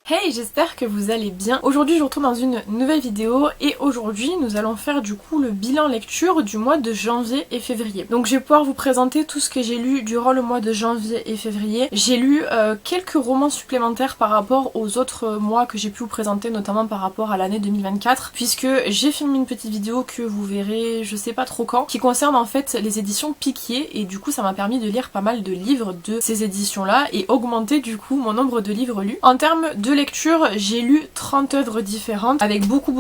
Hey, j'espère que vous allez bien. Aujourd'hui je vous retrouve dans une nouvelle vidéo et aujourd'hui nous allons faire du coup le bilan lecture du mois de janvier et février. Donc je vais pouvoir vous présenter tout ce que j'ai lu durant le mois de janvier et février. J'ai lu quelques romans supplémentaires par rapport aux autres mois que j'ai pu vous présenter, notamment par rapport à l'année 2024, puisque j'ai filmé une petite vidéo que vous verrez je sais pas trop quand, qui concerne en fait les éditions Piquier, et du coup ça m'a permis de lire pas mal de livres de ces éditions là et augmenter du coup mon nombre de livres lus. En termes de lecture, j'ai lu 30 œuvres différentes avec beaucoup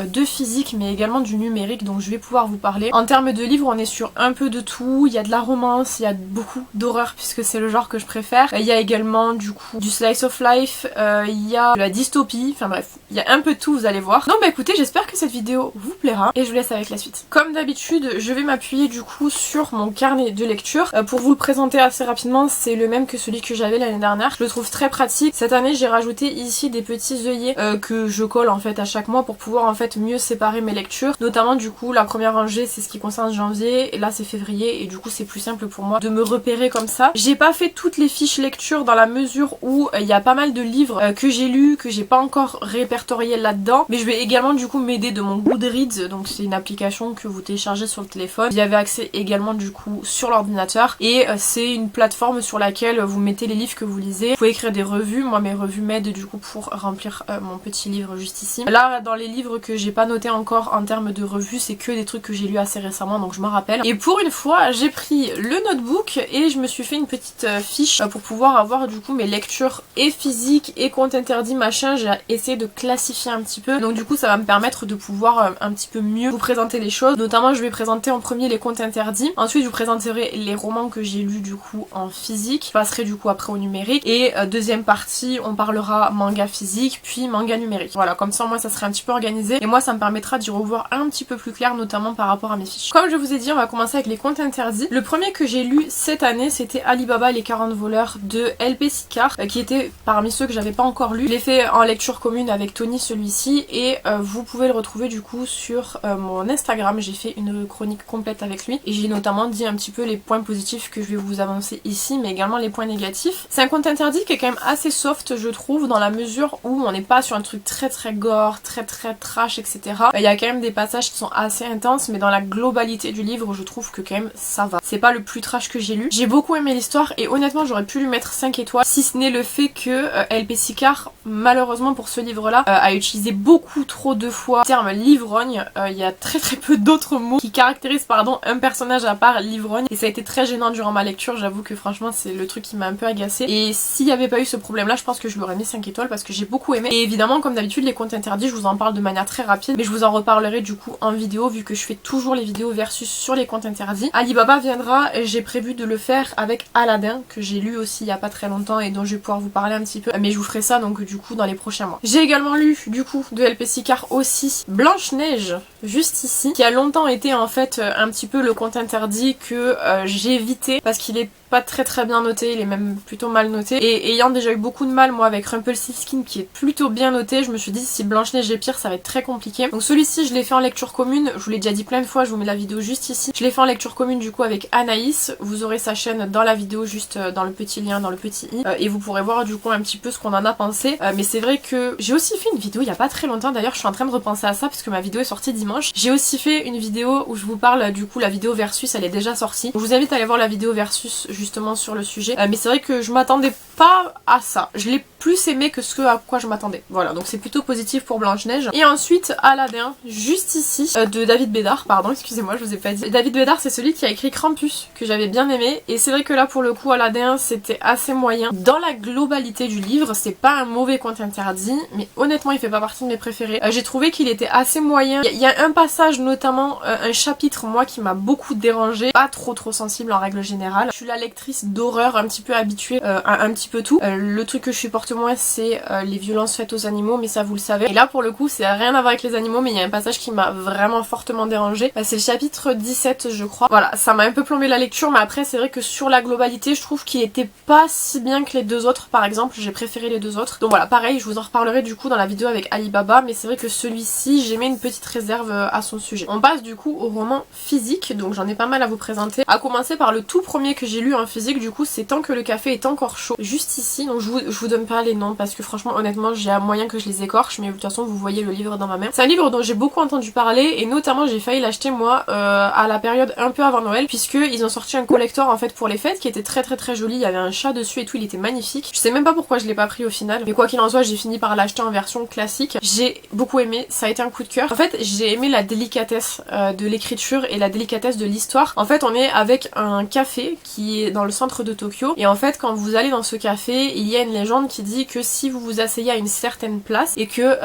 de physique mais également du numérique, donc je vais pouvoir vous parler. En termes de livres, on est sur un peu de tout, il y a de la romance, il y a beaucoup d'horreur puisque c'est le genre que je préfère. Il y a également du coup du slice of life, il y a de la dystopie, enfin bref, il y a un peu de tout, vous allez voir. Donc bah écoutez, j'espère que cette vidéo vous plaira et je vous laisse avec la suite. Comme d'habitude, je vais m'appuyer du coup sur mon carnet de lecture. Pour vous le présenter assez rapidement, c'est le même que celui que j'avais l'année dernière. Je le trouve très pratique. Cette année, j'ai rajouté ici des petits œillets que je colle en fait à chaque mois pour pouvoir en fait mieux séparer mes lectures. Notamment du coup, la première rangée, c'est ce qui concerne janvier et là c'est février, et du coup c'est plus simple pour moi de me repérer comme ça. J'ai pas fait toutes les fiches lecture dans la mesure où il y a pas mal de livres que j'ai lus, que j'ai pas encore répertorié là-dedans, mais je vais également du coup m'aider de mon Goodreads, donc c'est une application que vous téléchargez sur le téléphone. J'y avais accès également du coup sur l'ordinateur, et c'est une plateforme sur laquelle vous mettez les livres que vous lisez. Vous pouvez écrire des revues, moi mes revues m'aident du coup pour remplir mon petit livre juste ici. Là dans les livres que j'ai pas noté encore en termes de revues, c'est que des trucs que j'ai lus assez récemment, donc je m'en rappelle. Et pour une fois j'ai pris le notebook et je me suis fait une petite fiche pour pouvoir avoir du coup mes lectures et physiques et comptes interdits machin. J'ai essayé de classifier un petit peu, donc du coup ça va me permettre de pouvoir un petit peu mieux vous présenter les choses. Notamment je vais présenter en premier les comptes interdits, ensuite je vous présenterai les romans que j'ai lus du coup en physique, je passerai du coup après au numérique, et deuxième partie on parlera manga physique puis manga numérique. Voilà, comme ça moi ça serait un petit peu organisé et moi ça me permettra d'y revoir un petit peu plus clair, notamment par rapport à mes fiches. Comme je vous ai dit, on va commencer avec les comptes interdits. Le premier que j'ai lu cette année, c'était Alibaba et les 40 voleurs de LP Sicard, qui était parmi ceux que j'avais pas encore lu. Je l'ai fait en lecture commune avec Tony celui-ci, et vous pouvez le retrouver du coup sur mon Instagram. J'ai fait une chronique complète avec lui et j'ai notamment dit un petit peu les points positifs que je vais vous avancer ici, mais également les points négatifs. C'est un compte interdit qui est quand même assez soft je trouve, dans la mesure où on n'est pas sur un truc très gore, très trash, etc. Il y a quand même des passages qui sont assez intenses, mais dans la globalité du livre je trouve que quand même ça va. C'est pas le plus trash que j'ai lu. J'ai beaucoup aimé l'histoire et honnêtement j'aurais pu lui mettre 5 étoiles, si ce n'est le fait que LP Sicard, malheureusement pour ce livre là, a utilisé beaucoup trop de fois le terme l'ivrogne. Il y a très peu d'autres mots qui caractérisent un personnage à part l'ivrogne, et ça a été très gênant durant ma lecture. J'avoue que franchement c'est le truc qui m'a un peu agacée, et s'il n'y avait pas eu ce problème là, je pense que je lui aurais mis 5 étoiles parce que j'ai beaucoup aimé. Et évidemment comme d'habitude les comptes interdits, je vous en parle de manière très rapide, mais je vous en reparlerai du coup en vidéo vu que je fais toujours les vidéos versus sur les comptes interdits. Alibaba viendra, j'ai prévu de le faire avec Aladdin que j'ai lu aussi il y a pas très longtemps et dont je vais pouvoir vous parler un petit peu, mais je vous ferai ça donc du coup dans les prochains mois. J'ai également lu du coup de LP Sicard aussi Blanche-Neige, juste ici, qui a longtemps été en fait un petit peu le compte interdit que j'ai évité parce qu'il est pas très bien noté, il est même plutôt mal noté, et ayant déjà eu beaucoup de mal moi avec Rumpelstiltskin qui est plutôt bien noté, je me suis dit si Blanche-Neige est pire ça va être très compliqué. Donc celui-ci je l'ai fait en lecture commune, je vous l'ai déjà dit plein de fois, je vous mets la vidéo juste ici. Je l'ai fait en lecture commune du coup avec Anaïs, vous aurez sa chaîne dans la vidéo juste dans le petit lien, dans le petit i, et vous pourrez voir du coup un petit peu ce qu'on en a pensé. Mais c'est vrai que j'ai aussi fait une vidéo il y a pas très longtemps, d'ailleurs je suis en train de repenser à ça parce que ma vidéo est sortie dimanche. J'ai aussi fait une vidéo où je vous parle du coup, la vidéo versus elle est déjà sortie. Je vous invite à aller voir la vidéo versus justement sur le sujet, mais c'est vrai que je m'attendais pas à ça. Je l'ai plus aimé que ce à quoi je m'attendais. Voilà, donc c'est plutôt positif pour Blanche-Neige. Et ensuite Aladdin, juste ici, de David Bédard, pardon, excusez-moi, je vous ai pas dit. David Bédard, c'est celui qui a écrit Krampus, que j'avais bien aimé, et c'est vrai que là pour le coup Aladdin c'était assez moyen. Dans la globalité du livre, c'est pas un mauvais conte interdit, mais honnêtement il fait pas partie de mes préférés. J'ai trouvé qu'il était assez moyen. Il y a un passage notamment, un chapitre moi qui m'a beaucoup dérangé, pas trop sensible en règle générale. Je suis la lectrice d'horreur un petit peu habituée à un petit peu tout. Le truc que je supporte moins c'est les violences faites aux animaux, mais ça vous le savez. Et là pour le coup c'est rien à voir avec les animaux, mais il y a un passage qui m'a vraiment fortement dérangée. C'est le chapitre 17 je crois. Voilà, ça m'a un peu plombé la lecture, mais après c'est vrai que sur la globalité je trouve qu'il était pas si bien que les deux autres par exemple. J'ai préféré les deux autres. Donc voilà, pareil, je vous en reparlerai du coup dans la vidéo avec Alibaba, mais c'est vrai que celui-ci j'ai mis une petite réserve à son sujet. On passe du coup au roman physique, donc j'en ai pas mal à vous présenter. À commencer par le tout premier que j'ai lu en physique, du coup c'est Tant que le café est encore chaud, juste ici. Donc je vous donne pas pas les noms parce que franchement honnêtement j'ai un moyen que je les écorche, mais de toute façon vous voyez le livre dans ma main. C'est un livre dont j'ai beaucoup entendu parler et notamment j'ai failli l'acheter moi à la période un peu avant Noël, puisque ils ont sorti un collector en fait pour les fêtes qui était très joli, il y avait un chat dessus et tout, il était magnifique. Je sais même pas pourquoi je l'ai pas pris au final, mais quoi qu'il en soit j'ai fini par l'acheter en version classique. J'ai beaucoup aimé, ça a été un coup de cœur. En fait j'ai aimé la délicatesse de l'écriture et la délicatesse de l'histoire. En fait on est avec un café qui est dans le centre de Tokyo et en fait quand vous allez dans ce café il y a une légende qui dit que si vous vous asseyez à une certaine place et que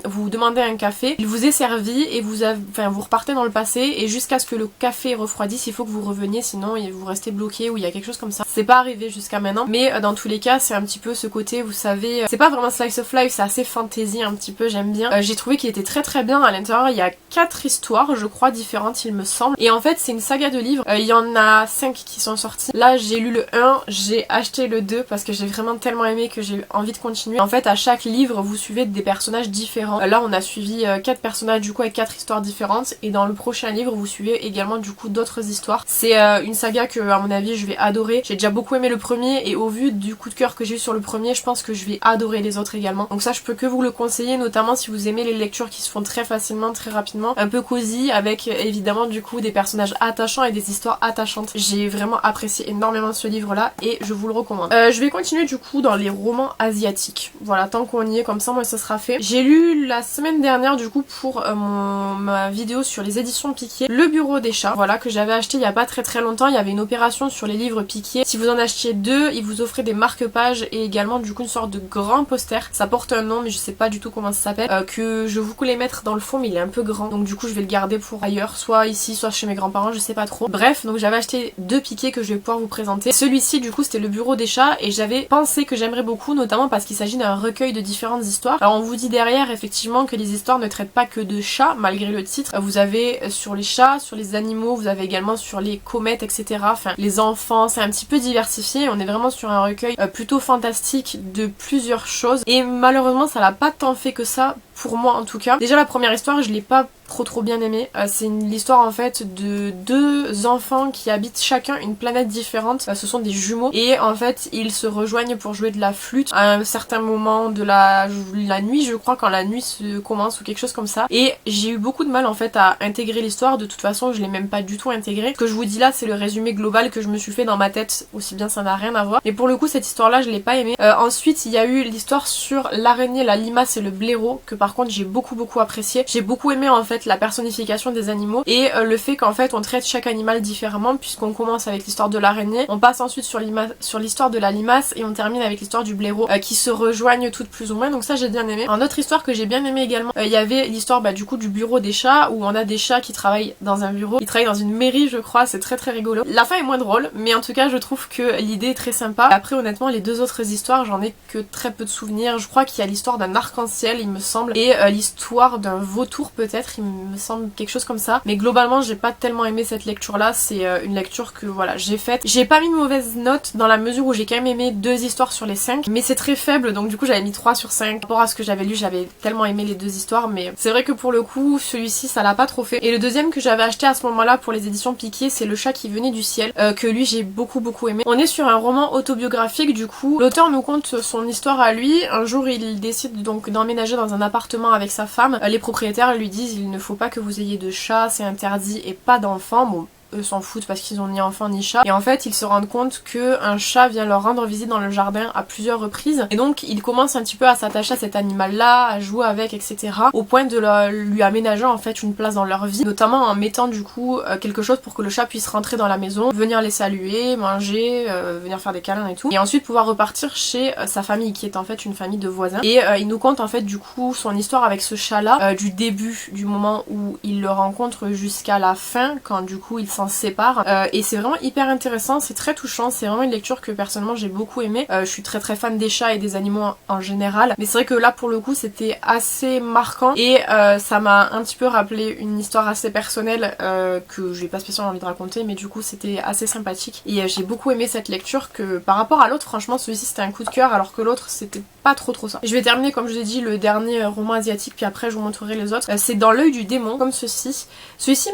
vous demandez un café, il vous est servi et vous repartez dans le passé et jusqu'à ce que le café refroidisse il faut que vous reveniez, sinon vous restez bloqué ou il y a quelque chose comme ça. C'est pas arrivé jusqu'à maintenant, mais dans tous les cas c'est un petit peu ce côté, vous savez, c'est pas vraiment slice of life, c'est assez fantasy un petit peu, j'aime bien. J'ai trouvé qu'il était très bien. À l'intérieur il y a 4 histoires je crois différentes il me semble, et en fait c'est une saga de livres, il y en a 5 qui sont sortis. Là j'ai lu le 1, j'ai acheté le 2 parce que j'ai vraiment tellement aimé que j'ai envie de continuer. En fait à chaque livre vous suivez des personnages différents. Là on a suivi 4 personnages du coup avec 4 histoires différentes, et dans le prochain livre vous suivez également du coup d'autres histoires. C'est une saga que à mon avis je vais adorer. J'ai déjà beaucoup aimé le premier et au vu du coup de cœur que j'ai eu sur le premier je pense que je vais adorer les autres également. Donc ça je peux que vous le conseiller, notamment si vous aimez les lectures qui se font très facilement, très rapidement, un peu cosy avec évidemment du coup des personnages attachants et des histoires attachantes. J'ai vraiment apprécié énormément ce livre là et je vous le recommande. Je vais continuer du coup dans les romans asiatiques. Voilà, tant qu'on y est, comme ça moi ça sera fait. J'ai lu la semaine dernière du coup pour ma vidéo sur les éditions Piqué, Le Bureau des Chats, voilà, que j'avais acheté il y a pas très longtemps. Il y avait une opération sur les livres Piqué. Si vous en achetiez 2, ils vous offraient des marque-pages et également du coup une sorte de grand poster. Ça porte un nom mais je sais pas du tout comment ça s'appelle, que je voulais mettre dans le fond mais il est un peu grand, donc du coup je vais le garder pour ailleurs, soit ici soit chez mes grands-parents, je sais pas trop. Bref, donc j'avais acheté 2 Piqués que je vais pouvoir vous présenter. Celui-ci du coup c'était Le Bureau des Chats et j'avais pensé que j'aimerais beaucoup, notamment parce qu'il s'agit d'un recueil de différentes histoires. Alors on vous dit derrière effectivement que les histoires ne traitent pas que de chats malgré le titre. Vous avez sur les chats, sur les animaux, vous avez également sur les comètes, etc. Enfin les enfants, c'est un petit peu diversifié. On est vraiment sur un recueil plutôt fantastique de plusieurs choses et malheureusement ça l'a pas tant fait que ça pour moi en tout cas. Déjà la première histoire je l'ai pas trop bien aimé. C'est l'histoire en fait de 2 enfants qui habitent chacun une planète différente. Ce sont des jumeaux et en fait ils se rejoignent pour jouer de la flûte à un certain moment de la nuit, je crois, quand la nuit se commence ou quelque chose comme ça. Et j'ai eu beaucoup de mal en fait à intégrer l'histoire. De toute façon je l'ai même pas du tout intégrée. Ce que je vous dis là c'est le résumé global que je me suis fait dans ma tête, aussi bien ça n'a rien à voir. Mais pour le coup cette histoire là je l'ai pas aimée. Ensuite il y a eu l'histoire sur l'araignée, la limace et le blaireau que par contre j'ai beaucoup apprécié. J'ai beaucoup aimé en fait la personnification des animaux et le fait qu'en fait on traite chaque animal différemment, puisqu'on commence avec l'histoire de l'araignée, on passe ensuite sur l'histoire de la limace et on termine avec l'histoire du blaireau qui se rejoignent toutes plus ou moins, donc ça j'ai bien aimé. En autre histoire que j'ai bien aimé également, il y avait l'histoire du coup du bureau des chats où on a des chats qui travaillent dans un bureau, ils travaillent dans une mairie je crois, c'est très rigolo. La fin est moins drôle mais en tout cas je trouve que l'idée est très sympa. Après honnêtement les 2 autres histoires j'en ai que très peu de souvenirs. Je crois qu'il y a l'histoire d'un arc-en-ciel il me semble et l'histoire d'un vautour peut-être, il me semble, quelque chose comme ça. Mais globalement j'ai pas tellement aimé cette lecture là, c'est une lecture que voilà j'ai faite. J'ai pas mis de mauvaise note dans la mesure où j'ai quand même aimé 2 histoires sur les 5, mais c'est très faible donc du coup j'avais mis 3 sur 5. Par rapport à ce que j'avais lu j'avais tellement aimé les 2 histoires, mais c'est vrai que pour le coup celui-ci ça l'a pas trop fait. Et le deuxième que j'avais acheté à ce moment là pour les éditions Piqué c'est Le Chat qui venait du ciel, que lui j'ai beaucoup aimé. On est sur un roman autobiographique du coup, l'auteur nous conte son histoire à lui. Un jour il décide donc d'emménager dans un appartement avec sa femme. Les propriétaires lui disent il ne faut pas que vous ayez de chat, c'est interdit, et pas d'enfants. Bon, eux s'en foutent parce qu'ils ont ni enfant ni chat, et en fait ils se rendent compte que un chat vient leur rendre visite dans le jardin à plusieurs reprises, et donc ils commencent un petit peu à s'attacher à cet animal là, à jouer avec, etc., au point de lui aménager en fait une place dans leur vie, notamment en mettant du coup quelque chose pour que le chat puisse rentrer dans la maison, venir les saluer, manger, venir faire des câlins et tout, et ensuite pouvoir repartir chez sa famille qui est en fait une famille de voisins. Et il nous conte en fait du coup son histoire avec ce chat là, du début du moment où il le rencontre jusqu'à la fin quand du coup il s'en sépare, et c'est vraiment hyper intéressant, c'est très touchant, c'est vraiment une lecture que personnellement j'ai beaucoup aimé. Je suis très fan des chats et des animaux en général, mais c'est vrai que là pour le coup c'était assez marquant et ça m'a un petit peu rappelé une histoire assez personnelle que j'ai pas spécialement envie de raconter, mais du coup c'était assez sympathique et j'ai beaucoup aimé cette lecture. Que par rapport à l'autre franchement celui-ci c'était un coup de cœur, alors que l'autre c'était pas trop ça. Je vais terminer comme je vous ai dit le dernier roman asiatique puis après je vous montrerai les autres. C'est Dans l'œil du démon comme ceci. Celui-ci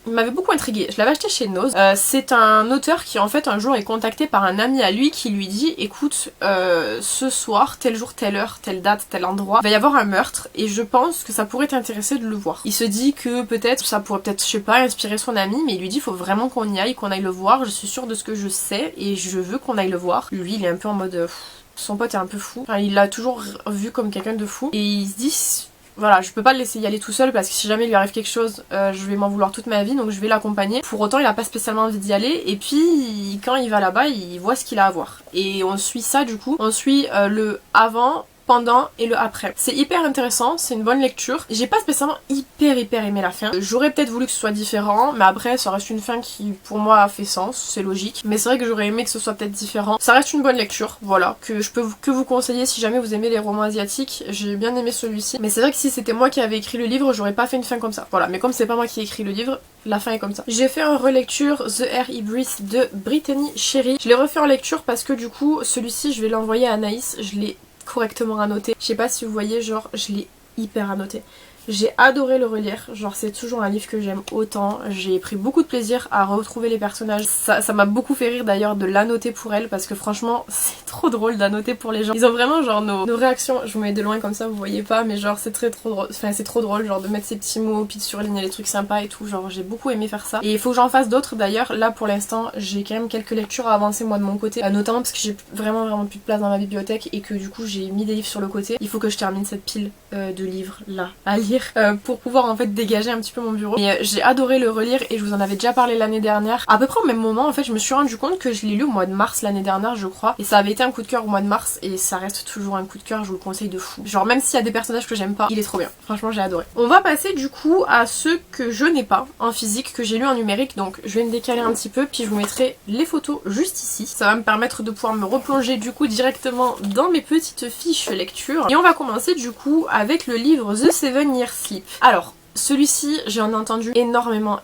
il m'avait beaucoup intriguée. Je l'avais acheté chez Nose. C'est un auteur qui en fait un jour est contacté par un ami à lui qui lui dit écoute, ce soir, tel jour, telle heure, telle date, tel endroit, il va y avoir un meurtre et je pense que ça pourrait t'intéresser de le voir. Il se dit que peut-être ça pourrait peut-être, je sais pas, inspirer son ami, mais il lui dit faut vraiment qu'on y aille, qu'on aille le voir, je suis sûre de ce que je sais et je veux qu'on aille le voir. Lui il est un peu en mode son pote est un peu fou, enfin, il l'a toujours vu comme quelqu'un de fou et il se dit voilà, je peux pas le laisser y aller tout seul parce que si jamais il lui arrive quelque chose, je vais m'en vouloir toute ma vie, donc je vais l'accompagner. Pour autant, il a pas spécialement envie d'y aller, et puis quand il va là-bas, il voit ce qu'il a à voir. Et on suit ça du coup, on suit le avant, pendant et le après. C'est hyper intéressant, c'est une bonne lecture. J'ai pas spécialement hyper aimé la fin. J'aurais peut-être voulu que ce soit différent, mais après ça reste une fin qui pour moi a fait sens, c'est logique. Mais c'est vrai que j'aurais aimé que ce soit peut-être différent. Ça reste une bonne lecture, voilà, que je peux que vous conseiller si jamais vous aimez les romans asiatiques. J'ai bien aimé celui-ci. Mais c'est vrai que si c'était moi qui avais écrit le livre, j'aurais pas fait une fin comme ça. Voilà, mais comme c'est pas moi qui ai écrit le livre, la fin est comme ça. J'ai fait une relecture The Air Ibris de Brittany Sherry. Je l'ai refait en lecture parce que du coup, celui-ci je vais l'envoyer à Anaïs. Je l'ai correctement annoté. Je sais pas si vous voyez, genre je l'ai hyper annoté. J'ai adoré le relire, genre c'est toujours un livre que j'aime autant, j'ai pris beaucoup de plaisir à retrouver les personnages, ça m'a beaucoup fait rire d'ailleurs de l'annoter pour elle parce que franchement c'est trop drôle d'annoter pour les gens. Ils ont vraiment genre nos réactions, je vous mets de loin comme ça vous voyez pas mais genre c'est trop drôle, enfin c'est trop drôle genre de mettre ces petits mots puis de surligner les trucs sympas et tout, genre j'ai beaucoup aimé faire ça. Et il faut que j'en fasse d'autres d'ailleurs, là pour l'instant j'ai quand même quelques lectures à avancer moi de mon côté, notamment parce que j'ai vraiment plus de place dans ma bibliothèque et que du coup j'ai mis des livres sur le côté. Il faut que je termine cette pile de livres là à lire pour pouvoir en fait dégager un petit peu mon bureau. Et j'ai adoré le relire et je vous en avais déjà parlé l'année dernière. À peu près au même moment en fait je me suis rendu compte que je l'ai lu au mois de mars l'année dernière je crois. Et ça avait été un coup de cœur au mois de mars et ça reste toujours un coup de cœur, je vous le conseille de fou. Genre même s'il y a des personnages que j'aime pas, il est trop bien. Franchement j'ai adoré. On va passer du coup à ceux que je n'ai pas en physique, que j'ai lu en numérique. Donc je vais me décaler un petit peu puis je vous mettrai les photos juste ici. Ça va me permettre de pouvoir me replonger du coup directement dans mes petites fiches lecture. Et on va commencer du coup avec le livre The 7 Year Sleep. Alors celui-ci, j'en ai entendu énormément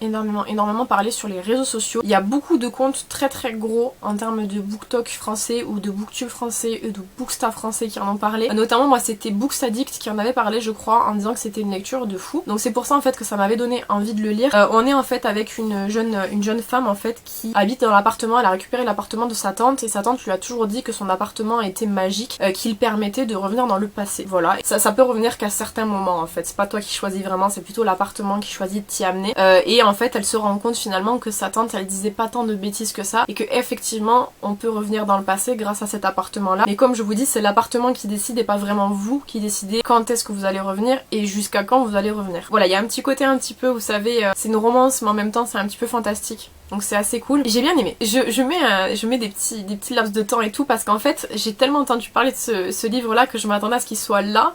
parler sur les réseaux sociaux. Il y a beaucoup de comptes très gros en termes de BookTok français ou de BookTube français ou de Booksta français qui en ont parlé. Notamment moi c'était Booksaddict qui en avait parlé je crois en disant que c'était une lecture de fou. Donc c'est pour ça en fait que ça m'avait donné envie de le lire. On est en fait avec une jeune femme en fait qui habite dans l'appartement, elle a récupéré l'appartement de sa tante et sa tante lui a toujours dit que son appartement était magique, qu'il permettait de revenir dans le passé. Voilà, ça peut revenir qu'à certains moments en fait. C'est pas toi qui choisis vraiment, c'est plutôt l'appartement qui choisit de t'y amener et en fait elle se rend compte finalement que sa tante elle disait pas tant de bêtises que ça et que effectivement on peut revenir dans le passé grâce à cet appartement là, mais comme je vous dis c'est l'appartement qui décide et pas vraiment vous qui décidez quand est-ce que vous allez revenir et jusqu'à quand vous allez revenir. Voilà, il y a un petit côté un petit peu, vous savez, c'est une romance mais en même temps c'est un petit peu fantastique. Donc c'est assez cool. J'ai bien aimé. Je mets des petits laps de temps et tout parce qu'en fait j'ai tellement entendu parler de ce livre là que je m'attendais à ce qu'il soit là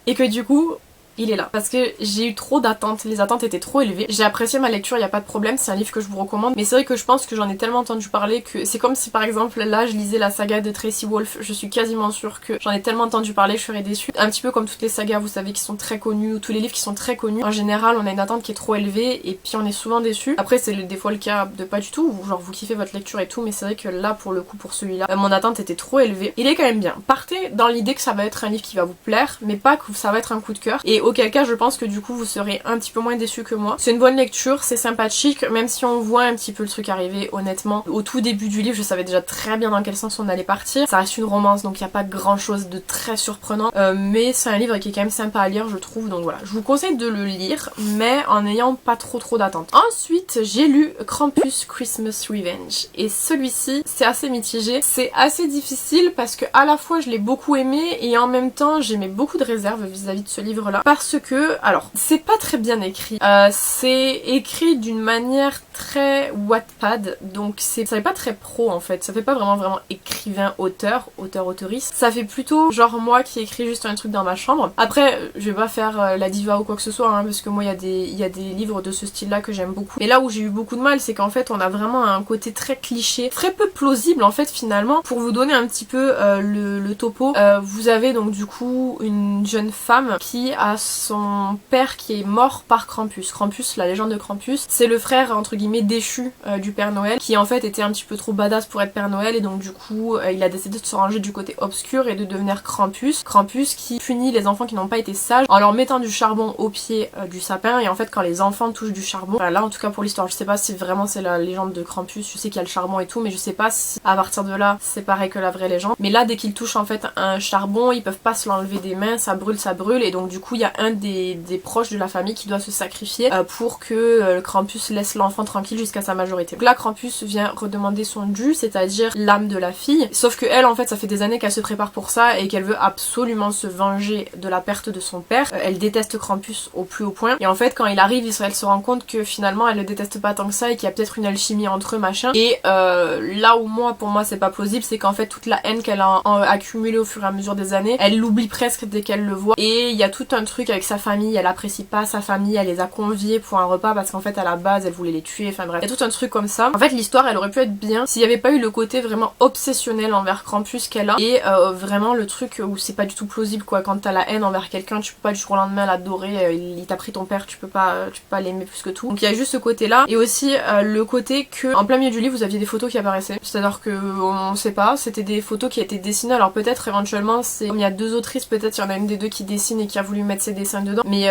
et que du coup il est là. Parce que j'ai eu trop d'attentes, les attentes étaient trop élevées. J'ai apprécié ma lecture, il n'y a pas de problème, c'est un livre que je vous recommande. Mais c'est vrai que je pense que j'en ai tellement entendu parler que c'est comme si par exemple là je lisais la saga de Tracy Wolf. Je suis quasiment sûre que j'en ai tellement entendu parler que je serais déçue. Un petit peu comme toutes les sagas vous savez qui sont très connues, ou tous les livres qui sont très connus. En général on a une attente qui est trop élevée et puis on est souvent déçu. Après c'est des fois le cas de pas du tout, ou genre vous kiffez votre lecture et tout, mais c'est vrai que là pour le coup pour celui-là, mon attente était trop élevée. Il est quand même bien. Partez dans l'idée que ça va être un livre qui va vous plaire, mais pas que ça va être un coup de cœur. Et auquel cas je pense que du coup vous serez un petit peu moins déçus que moi. C'est une bonne lecture, c'est sympathique, même si on voit un petit peu le truc arriver honnêtement. Au tout début du livre je savais déjà très bien dans quel sens on allait partir. Ça reste une romance donc il n'y a pas grand chose de très surprenant, mais c'est un livre qui est quand même sympa à lire je trouve, donc voilà. Je vous conseille de le lire mais en n'ayant pas trop d'attente. Ensuite j'ai lu Krampus Christmas Revenge et celui-ci c'est assez mitigé, c'est assez difficile parce que à la fois je l'ai beaucoup aimé et en même temps j'ai beaucoup de réserves vis-à-vis de ce livre là parce que, alors, c'est pas très bien écrit, c'est écrit d'une manière très Wattpad, donc ça fait pas très pro en fait, ça fait pas vraiment écrivain auteur-autrice, ça fait plutôt genre moi qui écris juste un truc dans ma chambre. Après je vais pas faire la diva ou quoi que ce soit hein, parce que moi il y a des livres de ce style là que j'aime beaucoup, et là où j'ai eu beaucoup de mal c'est qu'en fait on a vraiment un côté très cliché, très peu plausible en fait finalement. Pour vous donner un petit peu le topo, vous avez donc du coup une jeune femme qui a son père qui est mort par Krampus. Krampus, la légende de Krampus, c'est le frère entre guillemets déchu du Père Noël qui en fait était un petit peu trop badass pour être Père Noël et donc du coup il a décidé de se ranger du côté obscur et de devenir Krampus. Krampus qui punit les enfants qui n'ont pas été sages en leur mettant du charbon au pied du sapin et en fait quand les enfants touchent du charbon, enfin, là en tout cas pour l'histoire, je sais pas si vraiment c'est la légende de Krampus, je sais qu'il y a le charbon et tout mais je sais pas si à partir de là c'est pareil que la vraie légende. Mais là dès qu'ils touchent en fait un charbon, ils peuvent pas se l'enlever des mains, ça brûle et donc du coup il y a un des proches de la famille qui doit se sacrifier pour que Krampus laisse l'enfant tranquille jusqu'à sa majorité. Donc là Krampus vient redemander son dû, c'est-à-dire l'âme de la fille, sauf que elle en fait ça fait des années qu'elle se prépare pour ça et qu'elle veut absolument se venger de la perte de son père. Elle déteste Krampus au plus haut point et en fait quand il arrive elle se rend compte que finalement elle le déteste pas tant que ça et qu'il y a peut-être une alchimie entre eux machin et là où pour moi c'est pas plausible, c'est qu'en fait toute la haine qu'elle a accumulée au fur et à mesure des années, elle l'oublie presque dès qu'elle le voit et il y a tout un truc avec sa famille, elle apprécie pas sa famille, elle les a conviés pour un repas parce qu'en fait à la base elle voulait les tuer, enfin bref, il y a tout un truc comme ça. En fait l'histoire elle aurait pu être bien s'il y avait pas eu le côté vraiment obsessionnel envers Krampus qu'elle a et vraiment le truc où c'est pas du tout plausible quoi, quand t'as la haine envers quelqu'un tu peux pas du jour au lendemain l'adorer, il t'a pris ton père, tu peux pas l'aimer plus que tout. Donc il y a juste ce côté là et aussi le côté que en plein milieu du livre vous aviez des photos qui apparaissaient, c'est-à-dire que on sait pas, c'était des photos qui étaient dessinées, alors peut-être éventuellement c'est comme il y a deux autrices, peut-être il y en a une des deux qui dessine et qui a voulu mettre ses dessins dedans mais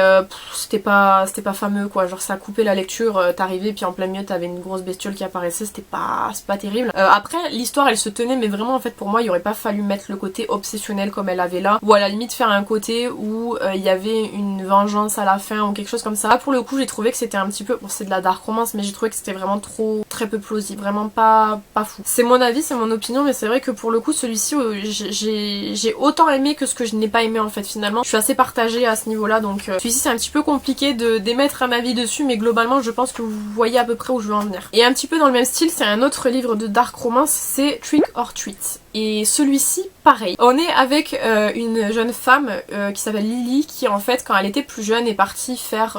c'était pas fameux quoi, genre ça a coupé la lecture, t'arrivais puis en plein milieu t'avais une grosse bestiole qui apparaissait, c'est pas terrible. Après l'histoire elle se tenait mais vraiment en fait pour moi il aurait pas fallu mettre le côté obsessionnel comme elle avait là ou à la limite faire un côté où il y avait une vengeance à la fin ou quelque chose comme ça. Là pour le coup j'ai trouvé que c'était un petit peu, bon c'est de la dark romance mais j'ai trouvé que c'était vraiment très peu plausible, vraiment pas fou. C'est mon avis, c'est mon opinion mais c'est vrai que pour le coup celui-ci j'ai autant aimé que ce que je n'ai pas aimé en fait finalement. Je suis assez partagée à ce niveau là donc celui-ci c'est un petit peu compliqué d'émettre un avis dessus mais globalement je pense que vous voyez à peu près où je veux en venir. Et un petit peu dans le même style c'est un autre livre de dark romance, c'est Trick or Treat. Et celui-ci, pareil. On est avec une jeune femme qui s'appelle Lily qui en fait quand elle était plus jeune est partie faire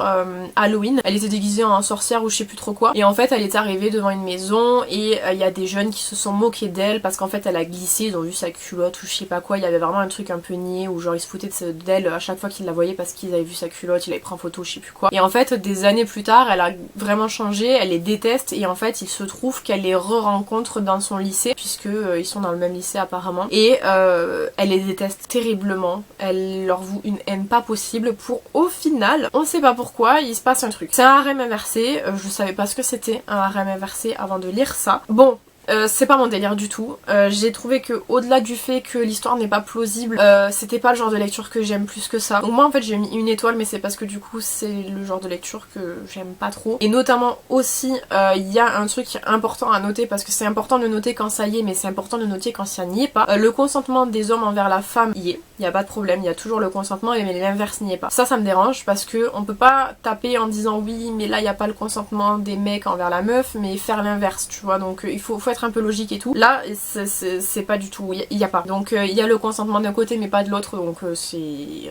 Halloween. Elle était déguisée en sorcière ou je sais plus trop quoi. Et en fait elle est arrivée devant une maison et il y a des jeunes qui se sont moqués d'elle parce qu'en fait elle a glissé, ils ont vu sa culotte ou je sais pas quoi. Il y avait vraiment un truc un peu niais où genre ils se foutaient d'elle à chaque fois qu'ils la voyaient parce qu'ils avaient vu sa culotte, ils avaient pris en photo, je sais plus quoi. Et en fait des années plus tard elle a vraiment changé, elle les déteste et en fait il se trouve qu'elle les re-rencontre dans son lycée puisque ils sont dans le même lycée apparemment et elle les déteste terriblement, elle leur voue une haine pas possible pour au final, on sait pas pourquoi, il se passe un truc. C'est un harem inversé, je savais pas ce que c'était un harem inversé avant de lire ça. Bon, c'est pas mon délire du tout. J'ai trouvé que au-delà du fait que l'histoire n'est pas plausible, c'était pas le genre de lecture que j'aime plus que ça. Donc moi en fait j'ai mis une étoile mais c'est parce que du coup c'est le genre de lecture que j'aime pas trop. Et notamment aussi il y a un truc important à noter parce que c'est important de noter quand ça y est mais c'est important de noter quand ça n'y est pas. Le consentement des hommes envers la femme y est. Il n'y a pas de problème, il y a toujours le consentement mais l'inverse n'y est pas. Ça me dérange parce que on peut pas taper en disant oui mais là il n'y a pas le consentement des mecs envers la meuf mais faire l'inverse tu vois, donc il faut être un peu logique et tout. Là c'est pas du tout, il y a pas. Donc il y a le consentement d'un côté mais pas de l'autre donc c'est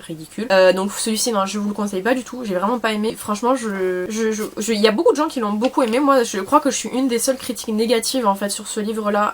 ridicule. Donc celui-ci non je vous le conseille pas du tout, j'ai vraiment pas aimé. Franchement il y a beaucoup de gens qui l'ont beaucoup aimé, moi je crois que je suis une des seules critiques négatives en fait sur ce livre là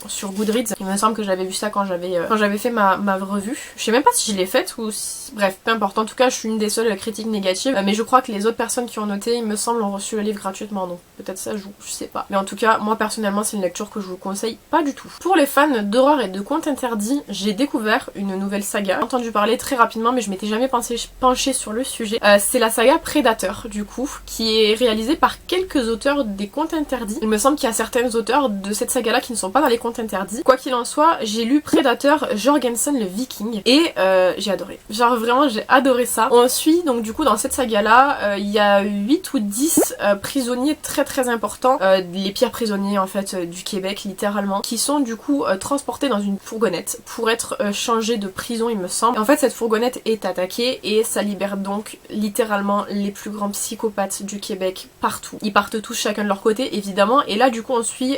sur Goodreads. Il me semble que j'avais vu ça quand j'avais fait ma revue. Je sais même pas si je l'ai faite ou si... Bref, peu importe. En tout cas, je suis une des seules critiques négatives. Mais je crois que les autres personnes qui ont noté, il me semble, ont reçu le livre gratuitement. Donc peut-être ça joue, je sais pas. Mais en tout cas, moi personnellement, c'est une lecture que je vous conseille pas du tout. Pour les fans d'horreur et de contes interdits, j'ai découvert une nouvelle saga. J'ai entendu parler très rapidement, mais je m'étais jamais penchée sur le sujet. C'est la saga Predator, du coup, qui est réalisée par quelques auteurs des contes interdits. Il me semble qu'il y a certains auteurs de cette saga-là qui ne sont pas dans les contes interdits. Quoi qu'il en soit, j'ai lu Predator Jorgensen le Viking et j'ai adoré. Genre vraiment j'ai adoré ça. On suit donc du coup dans cette saga là il y a 8 ou 10 prisonniers très importants, les pires prisonniers en fait du Québec littéralement, qui sont du coup transportés dans une fourgonnette pour être changés de prison il me semble. Et en fait cette fourgonnette est attaquée et ça libère donc littéralement les plus grands psychopathes du Québec partout. Ils partent tous chacun de leur côté évidemment et là du coup on suit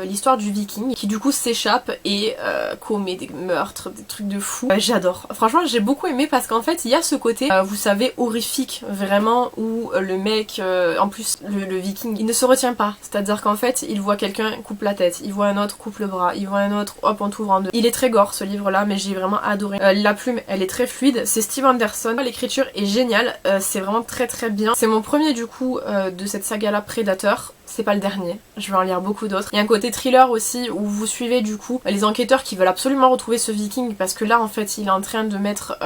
l'histoire du Viking qui du coup s'échappe et commet des meurtres, des trucs de fou. J'adore. Franchement j'ai beaucoup aimé parce qu'en fait il y a ce côté vous savez horrifique vraiment où le mec en plus le Viking il ne se retient pas, c'est à dire qu'en fait il voit quelqu'un coupe la tête, il voit un autre coupe le bras, il voit un autre, hop on t'ouvre en deux. Il est très gore ce livre là, mais j'ai vraiment adoré. La plume elle est très fluide, c'est Steve Anderson, l'écriture est géniale, c'est vraiment très très bien. C'est mon premier du coup de cette saga là, Predator. C'est pas le dernier, je vais en lire beaucoup d'autres. Il y a un côté thriller aussi où vous suivez du coup les enquêteurs qui veulent absolument retrouver ce viking parce que là en fait il est en train de mettre